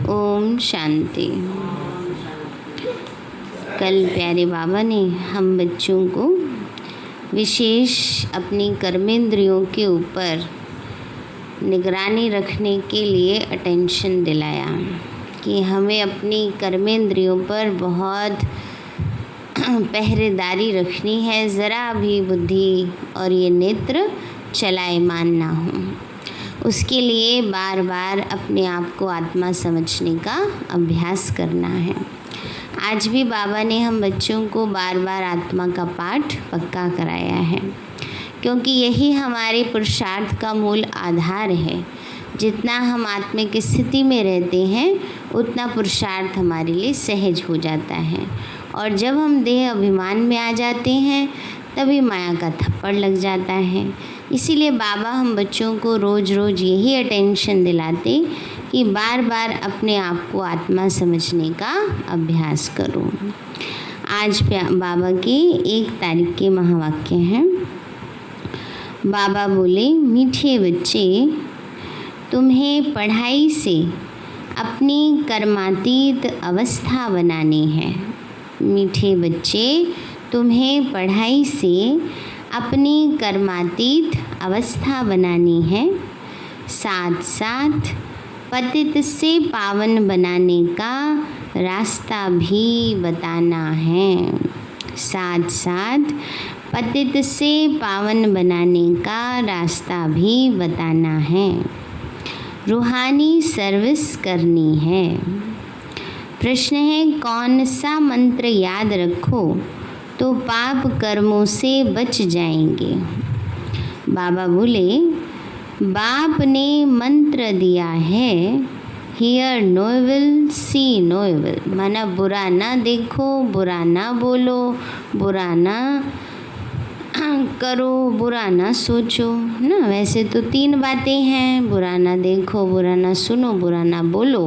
ओम शांति। कल प्यारे बाबा ने हम बच्चों को विशेष अपनी कर्मेंद्रियों के ऊपर निगरानी रखने के लिए अटेंशन दिलाया कि हमें अपनी कर्मेंद्रियों पर बहुत पहरेदारी रखनी है, ज़रा भी बुद्धि और ये नेत्र चलायमान ना हो। उसके लिए बार बार अपने आप को आत्मा समझने का अभ्यास करना है। आज भी बाबा ने हम बच्चों को बार बार आत्मा का पाठ पक्का कराया है, क्योंकि यही हमारे पुरुषार्थ का मूल आधार है। जितना हम आत्मिक स्थिति में रहते हैं उतना पुरुषार्थ हमारे लिए सहज हो जाता है, और जब हम देह अभिमान में आ जाते हैं तभी माया का थप्पड़ लग जाता है। इसीलिए बाबा हम बच्चों को रोज़ रोज़ यही अटेंशन दिलाते कि बार बार अपने आप को आत्मा समझने का अभ्यास करो। आज बाबा के 1 तारीख के महावाक्य हैं। बाबा बोले, मीठे बच्चे, तुम्हें पढ़ाई से अपनी कर्मातीत अवस्था बनानी है। मीठे बच्चे, तुम्हें पढ़ाई से अपनी कर्मातीत अवस्था बनानी है, साथ साथ पतित से पावन बनाने का रास्ता भी बताना है। साथ साथ पतित से पावन बनाने का रास्ता भी बताना है। रूहानी सर्विस करनी है। प्रश्न है, कौन सा मंत्र याद रखो तो पाप कर्मों से बच जाएंगे? बाबा बोले, बाप ने मंत्र दिया है, hear no evil see no evil, माना बुरा ना देखो, बुरा ना बोलो, बुरा ना करो, बुरा ना सोचो ना। वैसे तो 3 बातें हैं, बुरा ना देखो, बुरा ना सुनो, बुरा ना बोलो,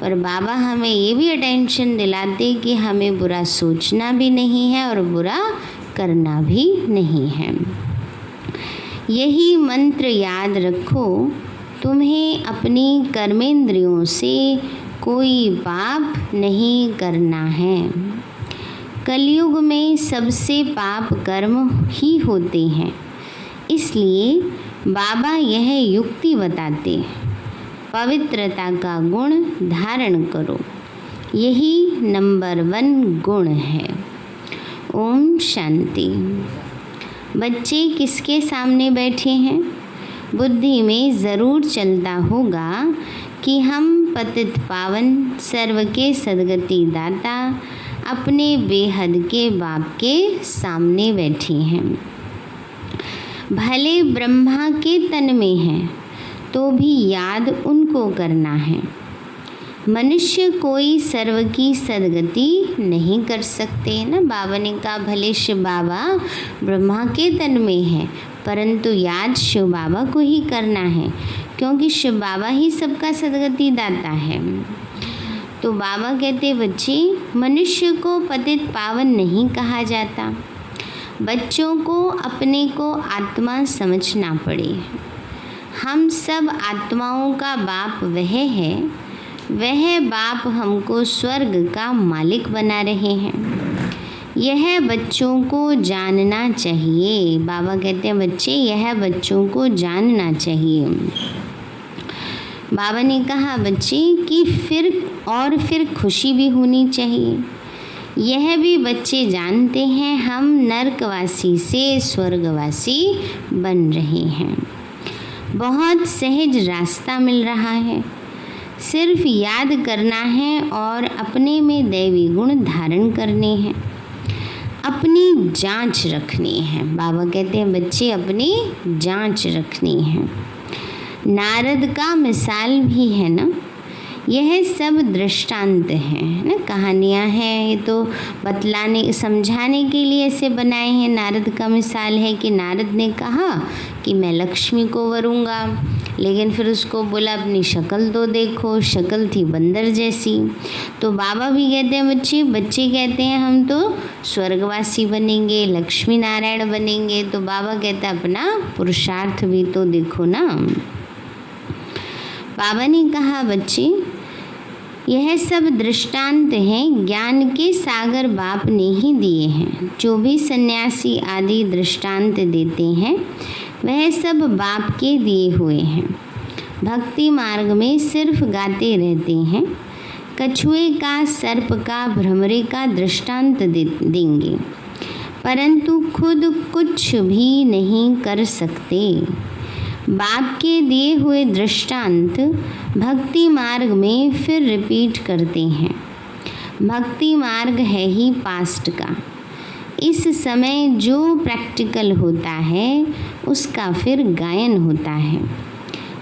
पर बाबा हमें ये भी अटेंशन दिलाते कि हमें बुरा सोचना भी नहीं है और बुरा करना भी नहीं है। यही मंत्र याद रखो, तुम्हें अपनी कर्मेंद्रियों से कोई पाप नहीं करना है। कलयुग में सबसे पाप कर्म ही होते हैं, इसलिए बाबा यह युक्ति बताते, पवित्रता का गुण धारण करो, यही नंबर 1 गुण है। ओम शांति। बच्चे किसके सामने बैठे हैं? बुद्धि में ज़रूर चलता होगा कि हम पतित पावन सर्व के सद्गति दाता अपने बेहद के बाप के सामने बैठे हैं। भले ब्रह्मा के तन में हैं तो भी याद उनको करना है। मनुष्य कोई सर्व की सद्गति नहीं कर सकते ना। बाबा ने कहा, भले शिव बाबा ब्रह्मा के तन में है, परंतु याद शिव बाबा को ही करना है, क्योंकि शिव बाबा ही सबका सद्गति दाता है। तो बाबा कहते, बच्चे, मनुष्य को पतित पावन नहीं कहा जाता। बच्चों को अपने को आत्मा समझना पड़े। हम सब आत्माओं का बाप वह है, वह बाप हमको स्वर्ग का मालिक बना रहे हैं। यह बच्चों को जानना चाहिए। बाबा कहते हैं, बच्चे, यह बच्चों को जानना चाहिए। बाबा ने कहा, बच्चे, कि फिर खुशी भी होनी चाहिए। यह भी बच्चे जानते हैं हम नरकवासी से स्वर्गवासी बन रहे हैं। बहुत सहज रास्ता मिल रहा है, सिर्फ याद करना है और अपने में दैवी गुण धारण करने हैं, अपनी जांच रखनी है। बाबा कहते हैं, बच्चे, अपनी जांच रखनी है। नारद का मिसाल भी है ना। यह सब दृष्टांत हैं ना, कहानियाँ हैं। ये तो बतलाने समझाने के लिए ऐसे बनाए हैं। नारद का मिसाल है कि नारद ने कहा कि मैं लक्ष्मी को वरूंगा, लेकिन फिर उसको बोला अपनी शक्ल तो देखो, शक्ल थी बंदर जैसी। तो बाबा भी कहते हैं, बच्चे कहते हैं हम तो स्वर्गवासी बनेंगे, लक्ष्मी नारायण बनेंगे। तो बाबा कहते हैं, अपना पुरुषार्थ भी तो देखो ना। बाबा ने कहा, बच्चे, यह सब दृष्टांत हैं, ज्ञान के सागर बाप ने ही दिए हैं। जो भी सन्यासी आदि दृष्टांत देते हैं वह सब बाप के दिए हुए हैं। भक्ति मार्ग में सिर्फ गाते रहते हैं। कछुए का, सर्प का, भ्रमरे का दृष्टांत देंगे, परंतु खुद कुछ भी नहीं कर सकते। बाप के दिए हुए दृष्टांत भक्ति मार्ग में फिर रिपीट करते हैं। भक्ति मार्ग है ही पास्ट का। इस समय जो प्रैक्टिकल होता है उसका फिर गायन होता है।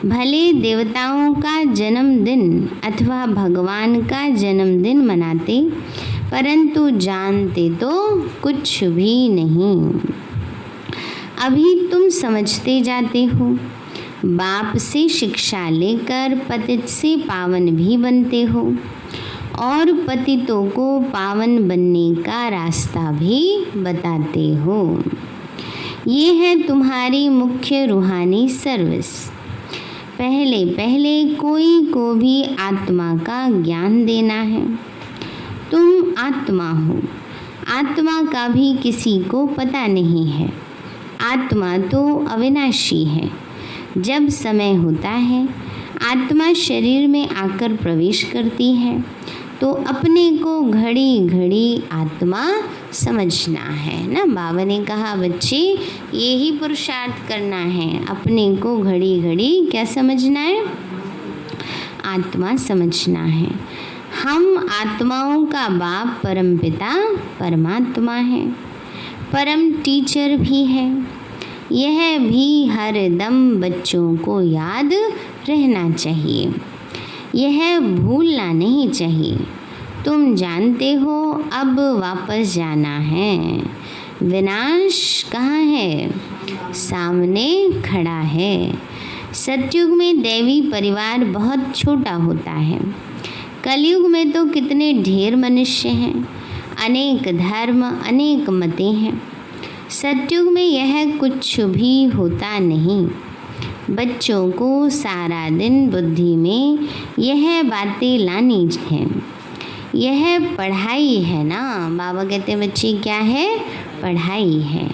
भले देवताओं का जन्मदिन अथवा भगवान का जन्मदिन मनाते, परंतु जानते तो कुछ भी नहीं। अभी तुम समझते जाते हो। बाप से शिक्षा लेकर पतित से पावन भी बनते हो और पतितों को पावन बनने का रास्ता भी बताते हो। ये है तुम्हारी मुख्य रूहानी सर्विस। पहले पहले कोई को भी आत्मा का ज्ञान देना है। तुम आत्मा हो। आत्मा का भी किसी को पता नहीं है। आत्मा तो अविनाशी है। जब समय होता है आत्मा शरीर में आकर प्रवेश करती है तो अपने को घड़ी घड़ी आत्मा समझना है ना। बाबा ने कहा बच्चे यही पुरुषार्थ करना है, अपने को घड़ी घड़ी क्या समझना है, आत्मा समझना है। हम आत्माओं का बाप परमपिता परमात्मा है, परम टीचर भी है। यह भी हर दम बच्चों को याद रहना चाहिए, यह भूलना नहीं चाहिए। तुम जानते हो अब वापस जाना है। विनाश कहाँ है? सामने खड़ा है। सतयुग में दैवी परिवार बहुत छोटा होता है। कलयुग में तो कितने ढेर मनुष्य हैं, अनेक धर्म, अनेक मतें हैं। सतयुग में यह कुछ भी होता नहीं। बच्चों को सारा दिन बुद्धि में यह बातें लानी हैं। यह पढ़ाई है ना। बाबा कहते हैं बच्चे क्या है? पढ़ाई है।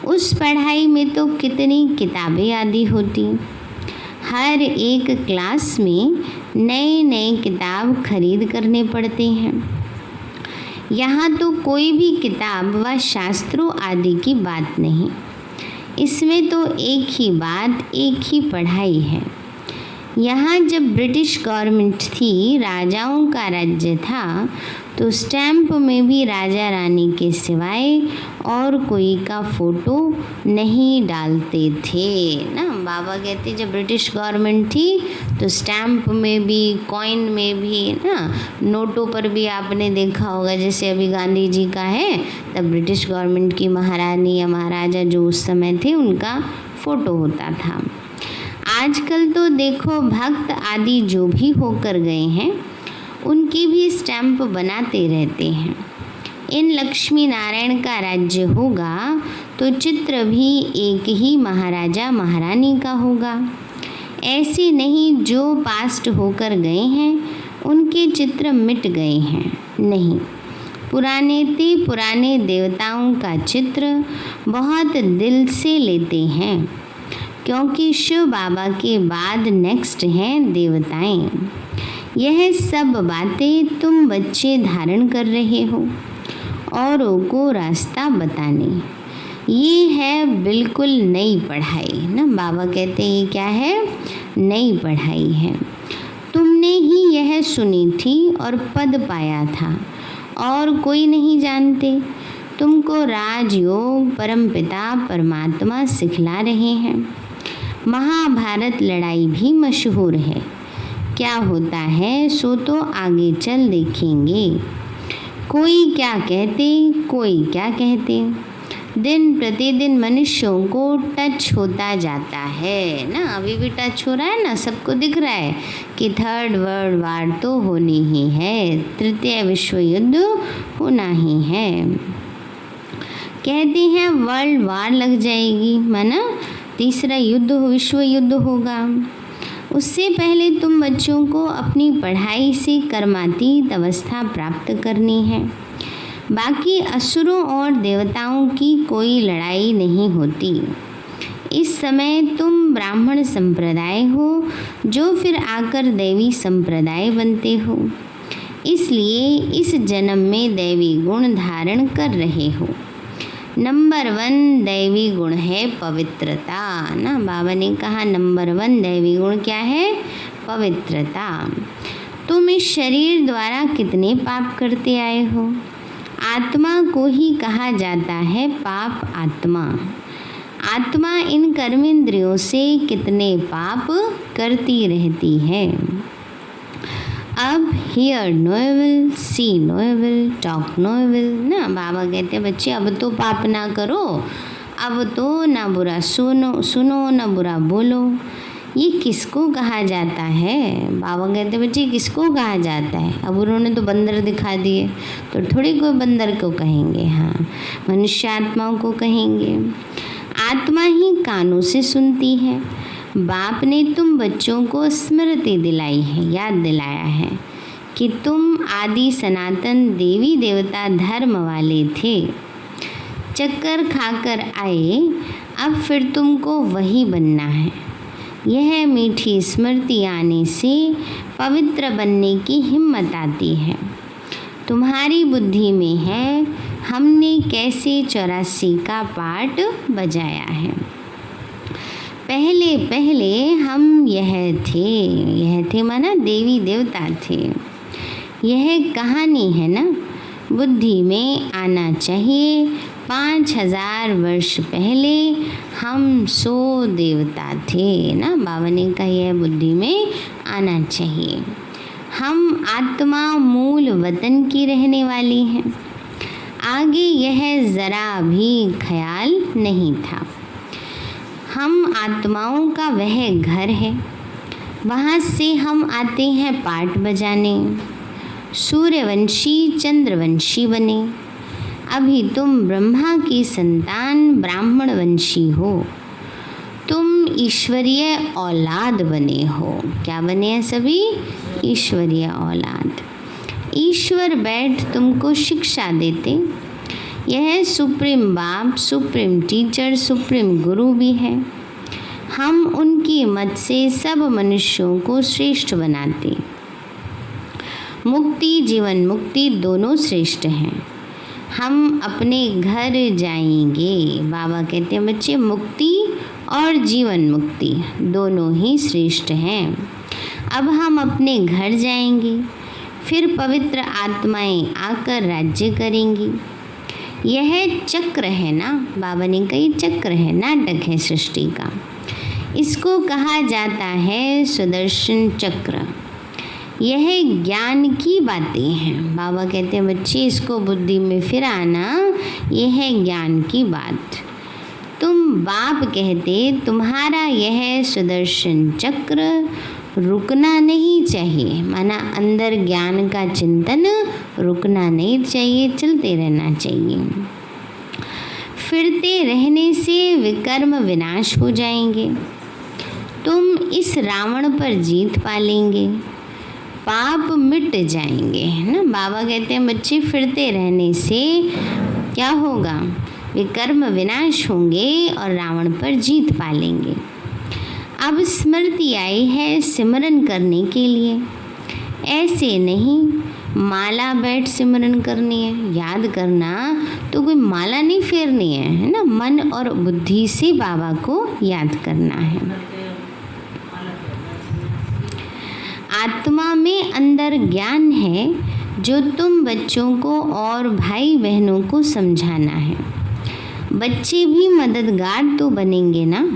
उस पढ़ाई में तो कितनी किताबें आदि होती। हर एक क्लास में नए नए किताब खरीद करने पड़ते हैं। यहाँ तो कोई भी किताब व शास्त्रों आदि की बात नहीं। इसमें तो एक ही बात, एक ही पढ़ाई है। यहाँ जब ब्रिटिश गवर्नमेंट थी, राजाओं का राज्य था, तो स्टैम्प में भी राजा रानी के सिवाय और कोई का फ़ोटो नहीं डालते थे ना। बाबा कहते जब ब्रिटिश गवर्नमेंट थी तो स्टैम्प में भी, कॉइन में भी ना, नोटों पर भी आपने देखा होगा, जैसे अभी गांधी जी का है, तब ब्रिटिश गवर्नमेंट की महारानी या महाराजा जो उस समय थे उनका फ़ोटो होता था। आजकल तो देखो भक्त आदि जो भी होकर गए हैं उनकी भी स्टैम्प बनाते रहते हैं। इन लक्ष्मी नारायण का राज्य होगा तो चित्र भी एक ही महाराजा महारानी का होगा। ऐसे नहीं जो पास्ट होकर गए हैं उनके चित्र मिट गए हैं, नहीं। पुराने देवताओं का चित्र बहुत दिल से लेते हैं, क्योंकि शिव बाबा के बाद नेक्स्ट हैं देवताएं। यह सब बातें तुम बच्चे धारण कर रहे हो औरों को रास्ता बताने। ये है बिल्कुल नई पढ़ाई ना। बाबा कहते हैं ये क्या है? नई पढ़ाई है। तुमने ही यह सुनी थी और पद पाया था और कोई नहीं जानते। तुमको राजयोग परमपिता परमात्मा सिखला रहे हैं। महाभारत लड़ाई भी मशहूर है। क्या होता है सो तो आगे चल देखेंगे। कोई क्या कहते, कोई क्या कहते। दिन प्रतिदिन मनुष्यों को टच होता जाता है ना। अभी भी टच हो रहा है ना, सबको दिख रहा है कि थर्ड वर्ल्ड वार तो होनी ही है, तृतीय विश्व युद्ध होना ही है। कहते हैं वर्ल्ड वार लग जाएगी, माना तीसरा युद्ध, विश्व युद्ध होगा। उससे पहले तुम बच्चों को अपनी पढ़ाई से कर्मातीत अवस्था प्राप्त करनी है। बाकी असुरों और देवताओं की कोई लड़ाई नहीं होती। इस समय तुम ब्राह्मण संप्रदाय हो, जो फिर आकर देवी संप्रदाय बनते हो, इसलिए इस जन्म में दैवी गुण धारण कर रहे हो। नंबर 1 दैवी गुण है पवित्रता ना। बाबा ने कहा नंबर 1 दैवी गुण क्या है? पवित्रता। तुम इस शरीर द्वारा कितने पाप करते आए हो? आत्मा को ही कहा जाता है पाप आत्मा। आत्मा इन कर्मेंद्रियों से कितने पाप करती रहती है। अब hear no evil, see no evil, talk no evil ना। बाबा कहते हैं बच्चे अब तो पाप ना करो, अब तो ना बुरा सुनो ना बुरा बोलो। ये किसको कहा जाता है? बाबा कहते हैं बच्चे किसको कहा जाता है? अब उन्होंने तो बंदर दिखा दिए, तो थोड़ी कोई बंदर को कहेंगे, हाँ मनुष्य आत्माओं को कहेंगे। आत्मा ही कानों से सुनती है। बाप ने तुम बच्चों को स्मृति दिलाई है, याद दिलाया है कि तुम आदि सनातन देवी देवता धर्म वाले थे। चक्कर खाकर आए, अब फिर तुमको वही बनना है। यह मीठी स्मृति आने से पवित्र बनने की हिम्मत आती है। तुम्हारी बुद्धि में है हमने कैसे 84 का पाठ बजाया है। पहले पहले हम यह थे माना देवी देवता थे। यह कहानी है ना, बुद्धि में आना चाहिए। 5000 वर्ष पहले हम 100 देवता थे ना। बाबा ने कहा यह बुद्धि में आना चाहिए। हम आत्मा मूल वतन की रहने वाली हैं। आगे यह ज़रा भी ख्याल नहीं था। हम आत्माओं का वह घर है, वहाँ से हम आते हैं पाठ बजाने। सूर्यवंशी चंद्रवंशी बने। अभी तुम ब्रह्मा की संतान ब्राह्मण वंशी हो। तुम ईश्वरीय औलाद बने हो। क्या बने हैं सभी? ईश्वरीय औलाद। ईश्वर बैठ तुमको शिक्षा देते। यह सुप्रीम बाप, सुप्रीम टीचर, सुप्रीम गुरु भी है। हम उनकी मत से सब मनुष्यों को श्रेष्ठ बनाते। मुक्ति जीवन मुक्ति दोनों श्रेष्ठ हैं। हम अपने घर जाएंगे। बाबा कहते हैं बच्चे मुक्ति और जीवन मुक्ति दोनों ही श्रेष्ठ हैं। अब हम अपने घर जाएंगे, फिर पवित्र आत्माएं आकर राज्य करेंगी। यह चक्र है ना। बाबा ने कही चक्र है, नाटक है सृष्टि का। इसको कहा जाता है सुदर्शन चक्र। यह ज्ञान की बातें हैं। बाबा कहते हैं बच्चे इसको बुद्धि में फिर आना, यह है ज्ञान की बात। तुम बाप कहते तुम्हारा यह सुदर्शन चक्र रुकना नहीं चाहिए, माना अंदर ज्ञान का चिंतन रुकना नहीं चाहिए, चलते रहना चाहिए। फिरते रहने से विकर्म विनाश हो जाएंगे। तुम इस रावण पर जीत पालेंगे, पाप मिट जाएंगे, है ना। बाबा कहते हैं बच्चे फिरते रहने से क्या होगा? विकर्म विनाश होंगे और रावण पर जीत पालेंगे। अब स्मृति आई है सिमरन करने के लिए। ऐसे नहीं माला बैठ सिमरन करनी है, याद करना तो कोई माला नहीं फेरनी है ना। मन और बुद्धि से बाबा को याद करना है। आत्मा में अंदर ज्ञान है जो तुम बच्चों को और भाई बहनों को समझाना है। बच्चे भी मददगार तो बनेंगे ना।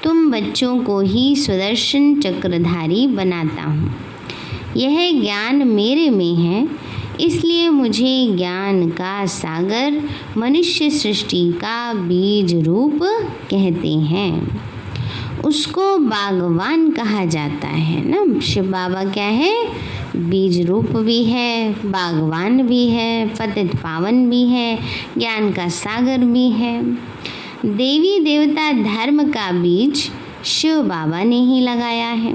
तुम बच्चों को ही सुदर्शन चक्रधारी बनाता हूँ। यह ज्ञान मेरे में है, इसलिए मुझे ज्ञान का सागर मनुष्य सृष्टि का बीज रूप कहते हैं। उसको बागवान कहा जाता है ना। शिव बाबा क्या है? बीज रूप भी है, बागवान भी है, पतित पावन भी है, ज्ञान का सागर भी है। देवी देवता धर्म का बीज शिव बाबा ने ही लगाया है।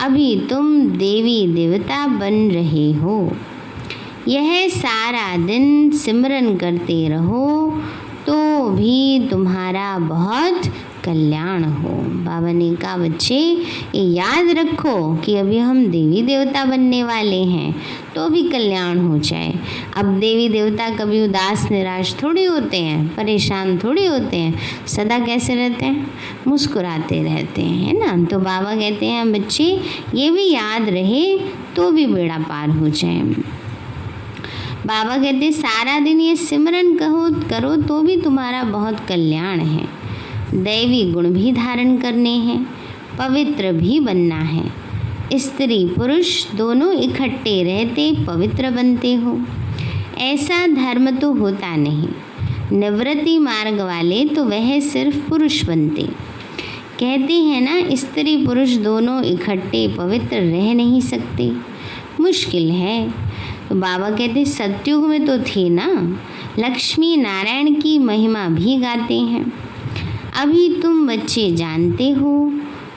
अभी तुम देवी देवता बन रहे हो। यह सारा दिन सिमरन करते रहो तो भी तुम्हारा बहुत कल्याण हो। बाबा ने कहा बच्चे ये याद रखो कि अभी हम देवी देवता बनने वाले हैं तो भी कल्याण हो जाए। अब देवी देवता कभी उदास निराश थोड़ी होते हैं, परेशान थोड़ी होते हैं, सदा कैसे रहते हैं, मुस्कुराते रहते हैं, है ना। तो बाबा कहते हैं बच्चे ये भी याद रहे तो भी बेड़ा पार हो जाए। बाबा कहते हैं सारा दिन ये सिमरन करो तो भी तुम्हारा बहुत कल्याण है। दैवी गुण भी धारण करने हैं, पवित्र भी बनना है। स्त्री पुरुष दोनों इकट्ठे रहते पवित्र बनते हो। ऐसा धर्म तो होता नहीं। निवृत्ति मार्ग वाले तो वह सिर्फ पुरुष बनते। कहते हैं ना स्त्री पुरुष दोनों इकट्ठे पवित्र रह नहीं सकते, मुश्किल है। तो बाबा कहते सतयुग में तो थे ना, लक्ष्मी नारायण की महिमा भी गाते हैं। अभी तुम बच्चे जानते हो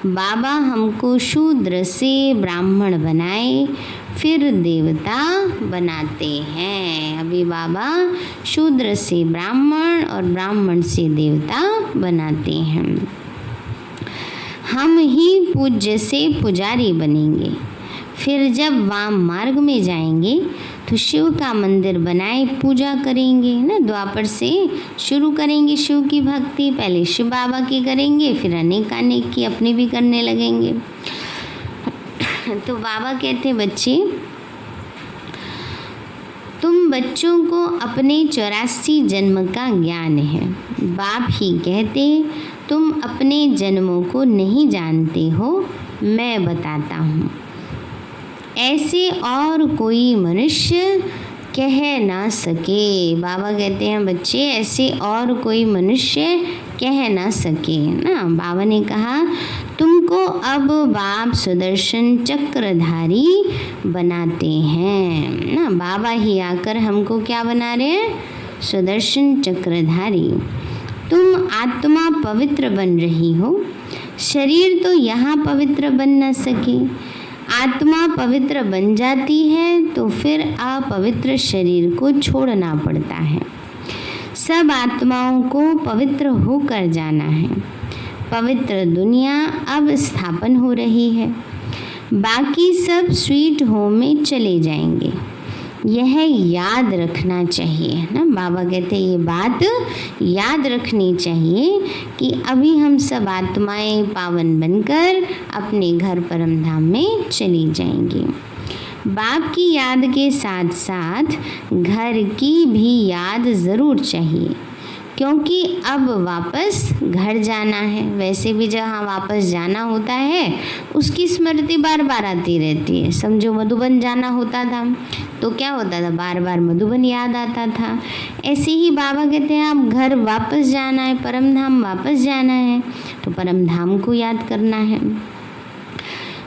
बाबा हमको शूद्र से ब्राह्मण बनाए फिर देवता बनाते हैं। अभी बाबा शूद्र से ब्राह्मण और ब्राह्मण से देवता बनाते हैं। हम ही पूज्य से पुजारी बनेंगे। फिर जब वाम मार्ग में जाएंगे तो शिव का मंदिर बनाए पूजा करेंगे ना। द्वापर से शुरू करेंगे शिव की भक्ति, पहले शिव बाबा की करेंगे फिर अनेक की अपनी भी करने लगेंगे। तो बाबा कहते बच्चे तुम बच्चों को अपने 84 जन्म का ज्ञान है। बाप ही कहते तुम अपने जन्मों को नहीं जानते हो, मैं बताता हूँ। ऐसे और कोई मनुष्य कह ना सके। बाबा कहते हैं बच्चे ऐसे और कोई मनुष्य कह ना सके ना। बाबा ने कहा तुमको अब बाप सुदर्शन चक्रधारी बनाते हैं ना। बाबा ही आकर हमको क्या बना रहे हैं, सुदर्शन चक्रधारी। तुम आत्मा पवित्र बन रही हो, शरीर तो यहाँ पवित्र बन न सके। आत्मा पवित्र बन जाती है तो फिर अपवित्र शरीर को छोड़ना पड़ता है। सब आत्माओं को पवित्र होकर जाना है। पवित्र दुनिया अब स्थापन हो रही है, बाकी सब स्वीट होम में चले जाएंगे। यह याद रखना चाहिए ना। बाबा कहते हैं ये बात याद रखनी चाहिए कि अभी हम सब आत्माएं पावन बनकर अपने घर परम धाम में चली जाएंगी। बाप की याद के साथ साथ घर की भी याद ज़रूर चाहिए, क्योंकि अब वापस घर जाना है। वैसे भी जहाँ वापस जाना होता है उसकी स्मृति बार बार आती रहती है। समझो मधुबन जाना होता था तो क्या होता था, बार बार मधुबन याद आता था। ऐसे ही बाबा कहते हैं आप घर वापस जाना है, परम धाम वापस जाना है तो परम धाम को याद करना है।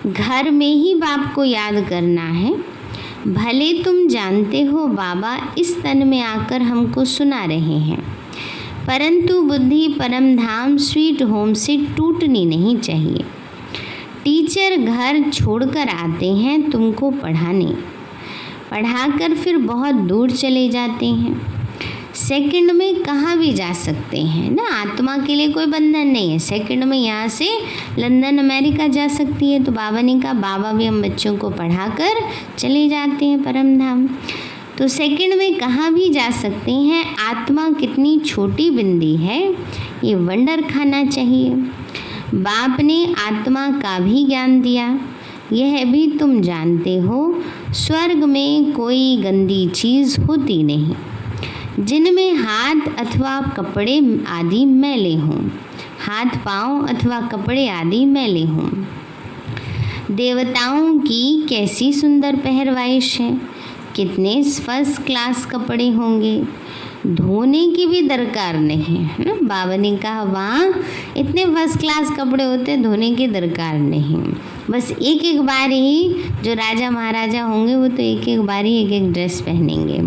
घर में ही बाप को याद करना है। भले तुम जानते हो बाबा इस तन में आकर हमको सुना रहे हैं, परंतु बुद्धि परम धाम स्वीट होम से टूटनी नहीं चाहिए। टीचर घर छोड़कर आते हैं तुमको पढ़ाने, पढ़ाकर फिर बहुत दूर चले जाते हैं। सेकंड में कहाँ भी जा सकते हैं ना, आत्मा के लिए कोई बंधन नहीं है। सेकंड में यहाँ से लंदन अमेरिका जा सकती है। तो बाबा ने कहा बाबा भी हम बच्चों को पढ़ाकर चले जाते हैं परम धाम। तो सेकंड में कहाँ भी जा सकते हैं। आत्मा कितनी छोटी बिंदी है ये वंडर खाना चाहिए। बाप ने आत्मा का भी ज्ञान दिया, यह भी तुम जानते हो। स्वर्ग में कोई गंदी चीज़ होती नहीं जिनमें हाथ अथवा कपड़े आदि मैले हों, हाथ पाँव अथवा कपड़े आदि मैले हों। देवताओं की कैसी सुंदर पहरवाइश है, कितने फर्स्ट क्लास कपड़े होंगे, धोने की भी दरकार नहीं है ना। बाबा ने कहा वहाँ इतने फर्स्ट क्लास कपड़े होते, धोने की दरकार नहीं। बस एक एक बार ही जो राजा महाराजा होंगे वो तो एक एक बार ही एक एक ड्रेस पहनेंगे।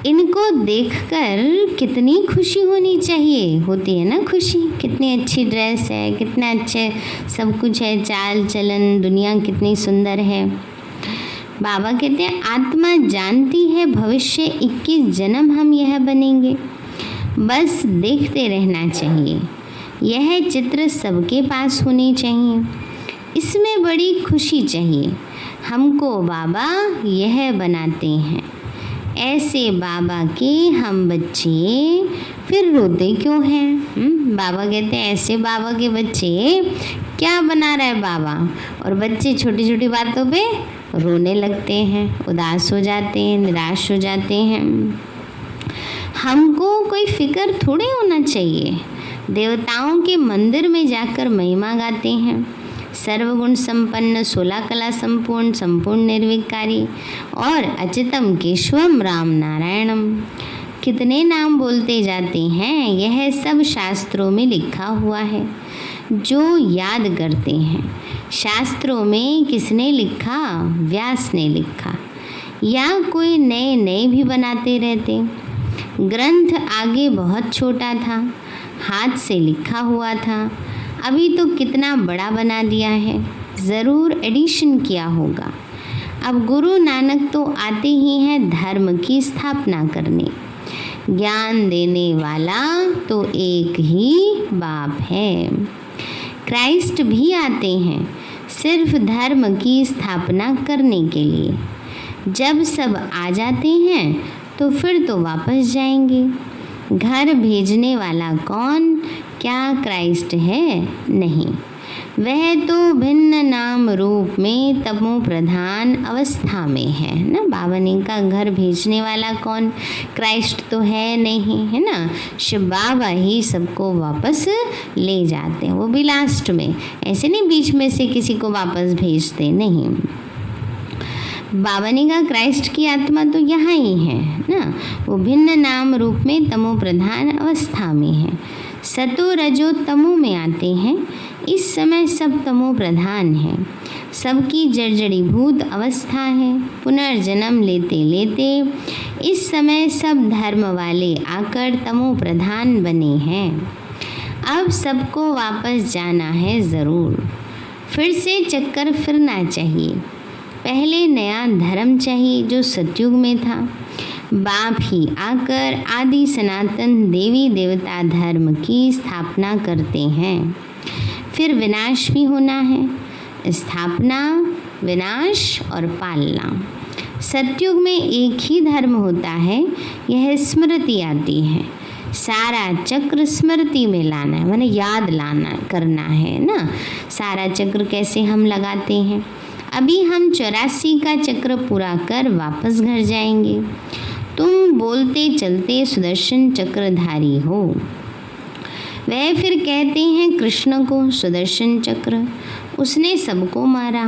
इनको देखकर कितनी खुशी होनी चाहिए, होती है ना खुशी। कितनी अच्छी ड्रेस है, कितना अच्छे सब कुछ है, चाल चलन, दुनिया कितनी सुंदर है। बाबा कहते हैं आत्मा जानती है भविष्य 21 जन्म हम यह बनेंगे, बस देखते रहना चाहिए। यह चित्र सबके पास होनी चाहिए, इसमें बड़ी खुशी चाहिए। हमको बाबा यह बनाते हैं, ऐसे बाबा के हम बच्चे फिर रोते क्यों हैं? बाबा कहते हैं ऐसे बाबा के बच्चे क्या बना रहा है बाबा, और बच्चे छोटी छोटी बातों पे रोने लगते हैं, उदास हो जाते हैं, निराश हो जाते हैं। हमको कोई फिक्र थोड़े होना चाहिए। देवताओं के मंदिर में जाकर महिमा गाते हैं, सर्वगुण संपन्न, 16 कला संपूर्ण, संपूर्ण निर्विकारी और अच्युतम केशवम राम नारायणम। कितने नाम बोलते जाते हैं, यह सब शास्त्रों में लिखा हुआ है जो याद करते हैं। शास्त्रों में किसने लिखा? व्यास ने लिखा, या कोई नए नए भी बनाते रहते। ग्रंथ आगे बहुत छोटा था, हाथ से लिखा हुआ था, अभी तो कितना बड़ा बना दिया है, ज़रूर एडिशन किया होगा। अब गुरु नानक तो आते ही हैं धर्म की स्थापना करने। ज्ञान देने वाला तो एक ही बाप है। क्राइस्ट भी आते हैं सिर्फ धर्म की स्थापना करने के लिए। जब सब आ जाते हैं तो फिर तो वापस जाएंगे। घर भेजने वाला कौन? क्या क्राइस्ट है? नहीं, वह तो भिन्न नाम रूप में तमो प्रधान अवस्था में है ना। बाबा ने का घर भेजने वाला कौन? क्राइस्ट तो है नहीं, है ना। शिव बाबा ही सबको वापस ले जाते हैं, वो भी लास्ट में, ऐसे नहीं बीच में से किसी को वापस भेजते नहीं। बाबा ने कहा क्राइस्ट की आत्मा तो यहाँ ही है ना, वो भिन्न नाम रूप में तमो प्रधान अवस्था में है। सतो रजो तमो में आते हैं, इस समय सब तमो प्रधान है। सबकी जर्जरीभूत अवस्था है। पुनर्जन्म लेते लेते इस समय सब धर्म वाले आकर तमो प्रधान बने हैं। अब सबको वापस जाना है ज़रूर, फिर से चक्कर फिरना चाहिए। पहले नया धर्म चाहिए जो सतयुग में था। बाप ही आकर आदि सनातन देवी देवता धर्म की स्थापना करते हैं। फिर विनाश भी होना है, स्थापना, विनाश और पालना। सतयुग में एक ही धर्म होता है, यह स्मृति आती है। सारा चक्र स्मृति में लाना है, माने याद लाना करना है ना। सारा चक्र कैसे हम लगाते हैं? अभी हम 84 का चक्र पूरा कर वापस घर जाएंगे। तुम बोलते चलते सुदर्शन चक्रधारी हो। वह फिर कहते हैं कृष्ण को सुदर्शन चक्र, उसने सबको मारा।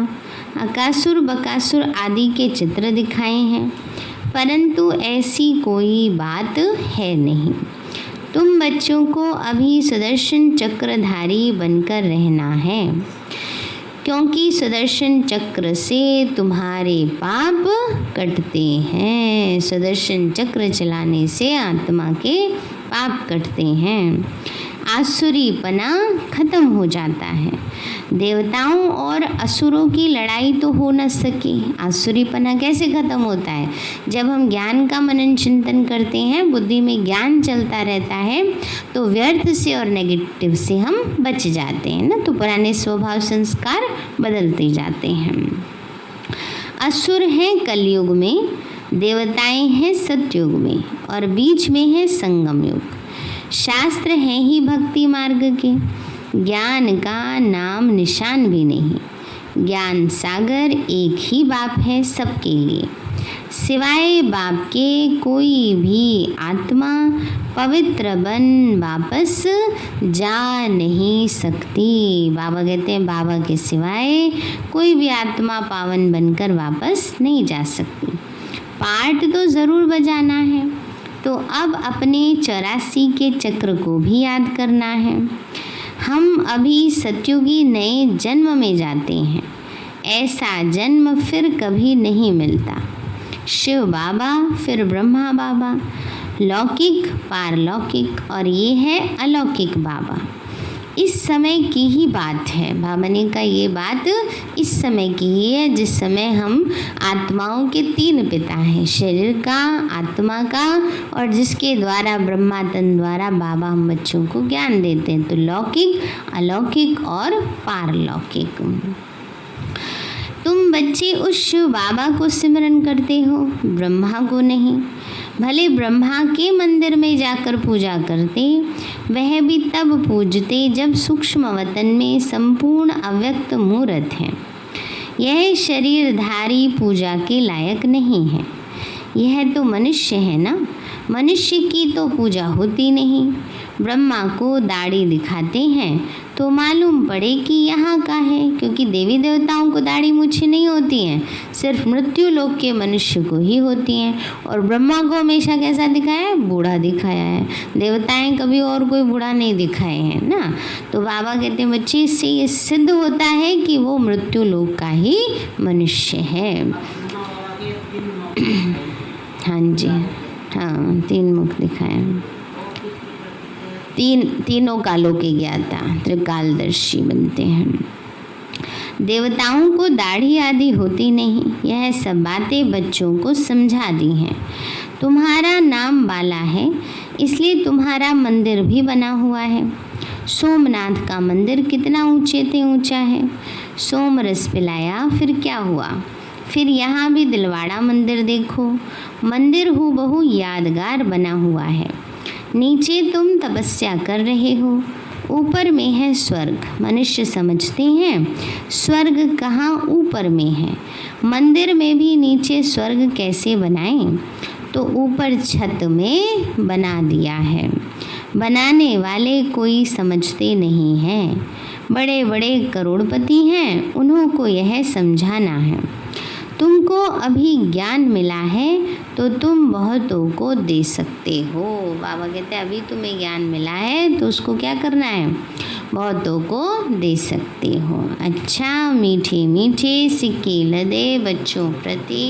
अकासुर बकासुर आदि के चित्र दिखाए हैं, परंतु ऐसी कोई बात है नहीं। तुम बच्चों को अभी सुदर्शन चक्रधारी बनकर रहना है, क्योंकि सुदर्शन चक्र से तुम्हारे पाप कटते हैं। सुदर्शन चक्र चलाने से आत्मा के पाप कटते हैं, आसुरीपना खत्म हो जाता है। देवताओं और असुरों की लड़ाई तो हो न सके। आसुरीपना कैसे खत्म होता है? जब हम ज्ञान का मनन चिंतन करते हैं, बुद्धि में ज्ञान चलता रहता है, तो व्यर्थ से और नेगेटिव से हम बच जाते हैं ना, तो पुराने स्वभाव संस्कार बदलते जाते हैं। असुर हैं कलयुग में, देवताएं हैं सतयुग में, और बीच में है संगम युग। शास्त्र हैं ही भक्ति मार्ग के, ज्ञान का नाम निशान भी नहीं। ज्ञान सागर एक ही बाप है सबके लिए, सिवाय बाप के कोई भी आत्मा पवित्र बन वापस जा नहीं सकती। बाबा कहते हैं बाबा के सिवाय कोई भी आत्मा पावन बनकर वापस नहीं जा सकती। पाठ तो ज़रूर बजाना है, तो अब अपने 84 के चक्र को भी याद करना है। हम अभी सतयुगी नए जन्म में जाते हैं, ऐसा जन्म फिर कभी नहीं मिलता। शिव बाबा, फिर ब्रह्मा बाबा, लौकिक, पारलौकिक और ये है अलौकिक बाबा। इस समय की ही बात है। बाबा ने कहा ये बात इस समय की ही है जिस समय हम आत्माओं के तीन पिता हैं, शरीर का, आत्मा का और जिसके द्वारा ब्रह्मा तन द्वारा बाबा हम बच्चों को ज्ञान देते हैं। तो लौकिक, अलौकिक और पारलौकिक। तुम बच्चे उस शिव बाबा को सिमरन करते हो, ब्रह्मा को नहीं। भले ब्रह्मा के मंदिर में जाकर पूजा करते, वह भी तब पूजते जब सूक्ष्म वतन में संपूर्ण अव्यक्त मूर्त है। यह शरीरधारी पूजा के लायक नहीं है। यह तो मनुष्य है ना, मनुष्य की तो पूजा होती नहीं। ब्रह्मा को दाढ़ी दिखाते हैं तो मालूम पड़े कि यहाँ का है, क्योंकि देवी देवताओं को दाढ़ी मूछें नहीं होती हैं, सिर्फ मृत्यु लोक के मनुष्य को ही होती हैं। और ब्रह्मा को हमेशा कैसा दिखाया है? बूढ़ा दिखाया है। देवताएं कभी और कोई बूढ़ा नहीं दिखाए हैं ना। तो बाबा कहते हैं बच्चे इससे ये सिद्ध होता है कि वो मृत्यु लोक का ही मनुष्य है। हाँ जी, हाँ, तीन मुख दिखाया, तीनों कालों के ज्ञाता, त्रिकालदर्शी बनते हैं। देवताओं को दाढ़ी आदि होती नहीं। यह सब बातें बच्चों को समझा दी हैं। तुम्हारा नाम बाला है, इसलिए तुम्हारा मंदिर भी बना हुआ है। सोमनाथ का मंदिर कितना ऊंचे से ऊंचा है। सोम रस पिलाया, फिर क्या हुआ? फिर यहाँ भी दिलवाड़ा मंदिर देखो। मंदिर हूबहू यादगार बना हुआ है। नीचे तुम तपस्या कर रहे हो, ऊपर में है स्वर्ग। मनुष्य समझते हैं स्वर्ग कहाँ ऊपर में है। मंदिर में भी नीचे स्वर्ग कैसे बनाएं? तो ऊपर छत में बना दिया है। बनाने वाले कोई समझते नहीं हैं। बड़े बड़े करोड़पति हैं, उन्हों को यह समझाना है। तुमको अभी ज्ञान मिला है तो तुम बहुतों को दे सकते हो। बाबा कहते हैं अभी तुम्हें ज्ञान मिला है तो उसको क्या करना है? बहुतों को दे सकते हो। अच्छा, मीठे मीठे सिक्के लदे बच्चों प्रति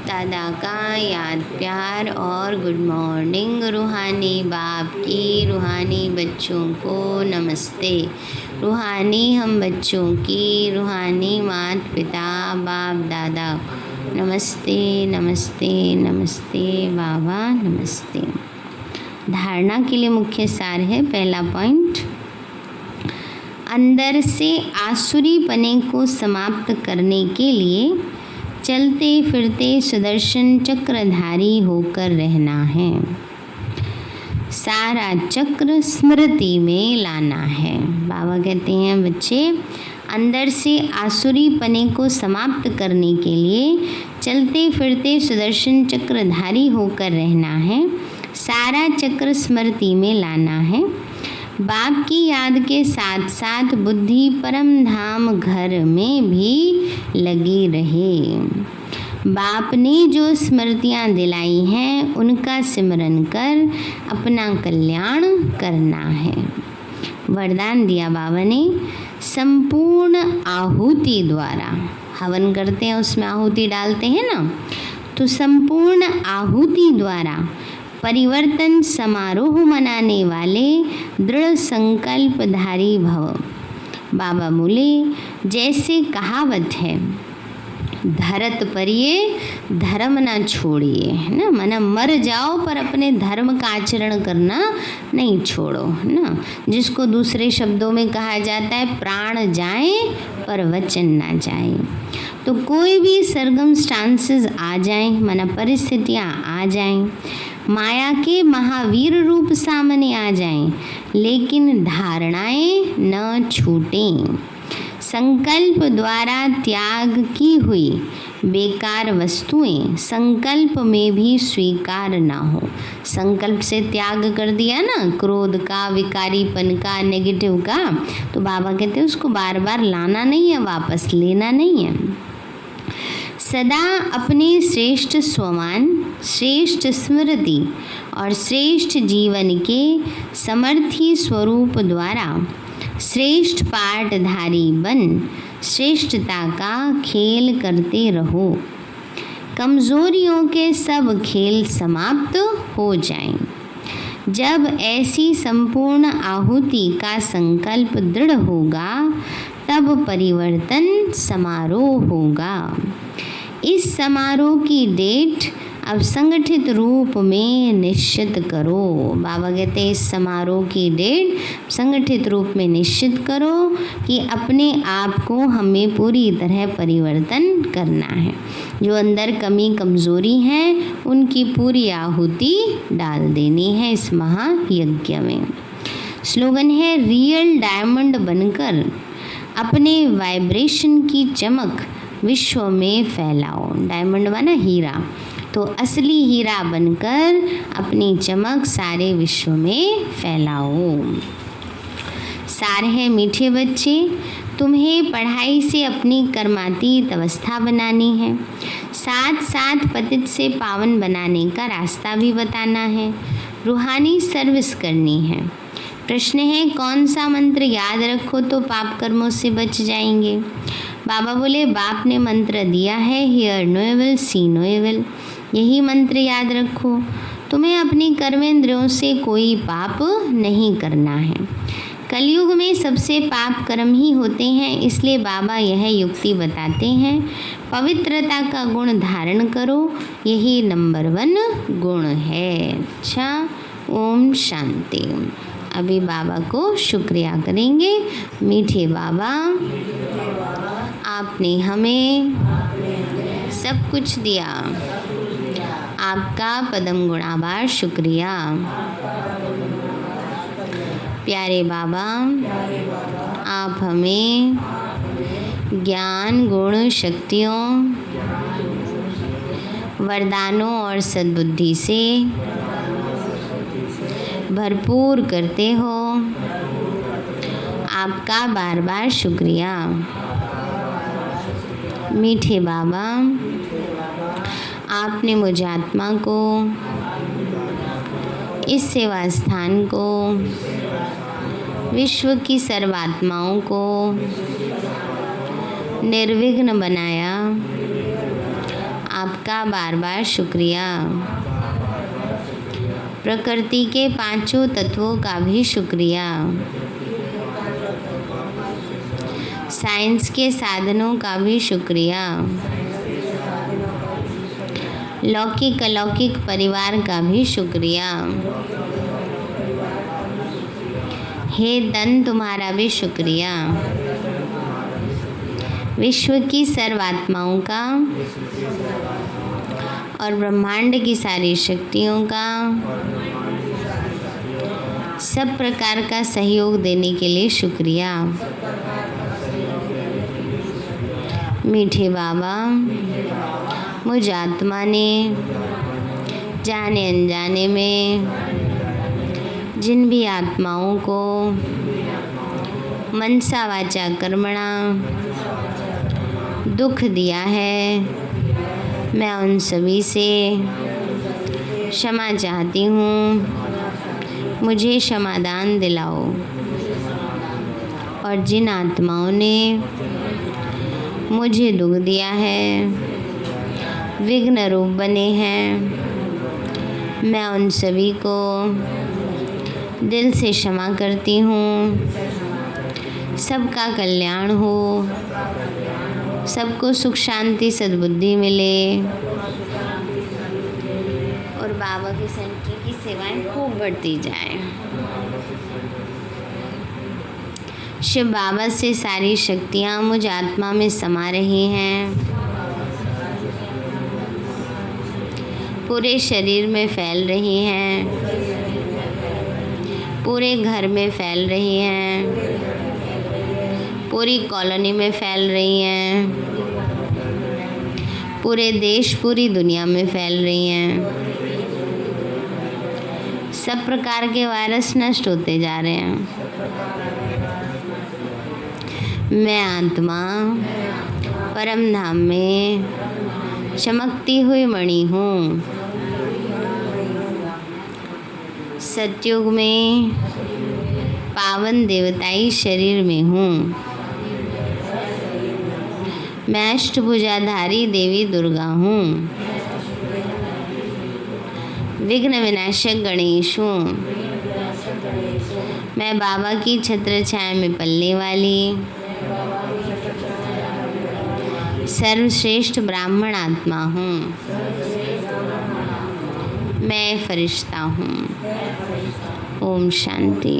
दादा का याद प्यार और गुड मॉर्निंग। रूहानी बाप की रूहानी बच्चों को नमस्ते। रूहानी हम बच्चों की रूहानी माता पिता बाप दादा नमस्ते नमस्ते नमस्ते बाबा नमस्ते। धारणा के लिए मुख्य सार है। पहला पॉइंट, अंदर से आसुरी पने को समाप्त करने के लिए चलते फिरते सुदर्शन चक्रधारी होकर रहना है। सारा चक्र स्मृति में लाना है। बाबा कहते हैं बच्चे अंदर से आसुरी पने को समाप्त करने के लिए चलते फिरते सुदर्शन चक्रधारी होकर रहना है। सारा चक्र स्मृति में लाना है। बाप की याद के साथ साथ बुद्धि परम धाम घर में भी लगी रहे। बाप ने जो स्मृतियाँ दिलाई हैं उनका सिमरन कर अपना कल्याण करना है। वरदान दिया बाबा ने, संपूर्ण आहुति द्वारा हवन करते हैं, उसमें आहुति डालते हैं ना, तो संपूर्ण आहुति द्वारा परिवर्तन समारोह मनाने वाले दृढ़ संकल्पधारी भव। बाबा बोले जैसे कहावत है, धरत पर ये धर्म ना छोड़िए, है ना, माना मर जाओ पर अपने धर्म का आचरण करना नहीं छोड़ो, है ना। जिसको दूसरे शब्दों में कहा जाता है प्राण जाए पर वचन ना जाए। तो कोई भी सरगम स्टांसेस आ जाएं, माना परिस्थितियाँ आ जाएं, माया के महावीर रूप सामने आ जाएं, लेकिन धारणाएं न छूटें। संकल्प द्वारा त्याग की हुई बेकार वस्तुएं संकल्प में भी स्वीकार ना हो। संकल्प से त्याग कर दिया ना, क्रोध का, विकारीपन का, नेगेटिव का, तो बाबा कहते हैं उसको बार बार लाना नहीं है, वापस लेना नहीं है। सदा अपने श्रेष्ठ स्वमान, श्रेष्ठ स्मृति और श्रेष्ठ जीवन के समर्थी स्वरूप द्वारा श्रेष्ठ पाठधारी बन श्रेष्ठता का खेल करते रहो। कमजोरियों के सब खेल समाप्त हो जाएं। जब ऐसी संपूर्ण आहुति का संकल्प दृढ़ होगा तब परिवर्तन समारोह होगा। इस समारोह की डेट अब संगठित रूप में निश्चित करो। बाबा कहते हैं इस समारोह की डेट संगठित रूप में निश्चित करो कि अपने आप को हमें पूरी तरह परिवर्तन करना है। जो अंदर कमी कमज़ोरी है उनकी पूरी आहुति डाल देनी है इस महायज्ञ में। स्लोगन है रियल डायमंड बनकर अपने वाइब्रेशन की चमक विश्व में फैलाओ। डायमंड माना हीरा, तो असली हीरा बनकर अपनी चमक सारे विश्व में फैलाओ। सार है मीठे बच्चे, तुम्हें पढ़ाई से अपनी कर्मातीत अवस्था बनानी है, साथ साथ पतित से पावन बनाने का रास्ता भी बताना है, रूहानी सर्विस करनी है। प्रश्न है कौन सा मंत्र याद रखो तो पाप कर्मों से बच जाएंगे। बाबा बोले बाप ने मंत्र दिया है hear no evil see no evil, यही मंत्र याद रखो। तुम्हें अपनी कर्मेंद्रियों से कोई पाप नहीं करना है। कलयुग में सबसे पाप कर्म ही होते हैं, इसलिए बाबा यह युक्ति बताते हैं पवित्रता का गुण धारण करो, यही नंबर 1 गुण है। अच्छा, ओम शांति। अभी बाबा को शुक्रिया करेंगे। मीठे बाबा, आपने हमें सब कुछ दिया, आपका पदम गुणाभार शुक्रिया। प्यारे बाबा, आप हमें ज्ञान गुण शक्तियों वरदानों और सद्बुद्धि से भरपूर करते हो, आपका बार बार शुक्रिया। मीठे बाबा, आपने मुझ आत्मा को, इस सेवा स्थान को, विश्व की सर्वात्माओं को निर्विघ्न बनाया, आपका बार बार शुक्रिया। प्रकृति के 5 तत्वों का भी शुक्रिया, साइंस के साधनों का भी शुक्रिया, लौकिक अलौकिक परिवार का भी शुक्रिया। हे धन, तुम्हारा भी शुक्रिया। विश्व की सर्वात्माओं का और ब्रह्मांड की सारी शक्तियों का सब प्रकार का सहयोग देने के लिए शुक्रिया। मीठे बाबा, मुझ आत्मा ने जाने अनजाने में जिन भी आत्माओं को मनसा वाचा कर्मणा दुख दिया है, मैं उन सभी से क्षमा चाहती हूँ। मुझे क्षमादान दिलाओ। और जिन आत्माओं ने मुझे दुख दिया है, विघ्न रूप बने हैं, मैं उन सभी को दिल से क्षमा करती हूँ। सबका कल्याण हो, सबको सुख शांति सद्बुद्धि मिले और बाबा के सेंटर की सेवाएं खूब बढ़ती जाए। शिव बाबा से सारी शक्तियाँ मुझ आत्मा में समा रही हैं, पूरे शरीर में फैल रही हैं, पूरे घर में फैल रही हैं, पूरी कॉलोनी में फैल रही हैं, पूरे देश पूरी दुनिया में फैल रही हैं। सब प्रकार के वायरस नष्ट होते जा रहे हैं। मैं आत्मा परम धाम में चमकती हुई मणि हूँ। सतयुग में पावन देवताई शरीर में हूँ। मैं अष्टभुजाधारी देवी दुर्गा हूँ। विघ्न विनाशक गणेश हूँ। मैं बाबा की छत्र छाया में पलने वाली सर्वश्रेष्ठ ब्राह्मण आत्मा हूँ। मैं फरिश्ता हूँ। ओम शांति।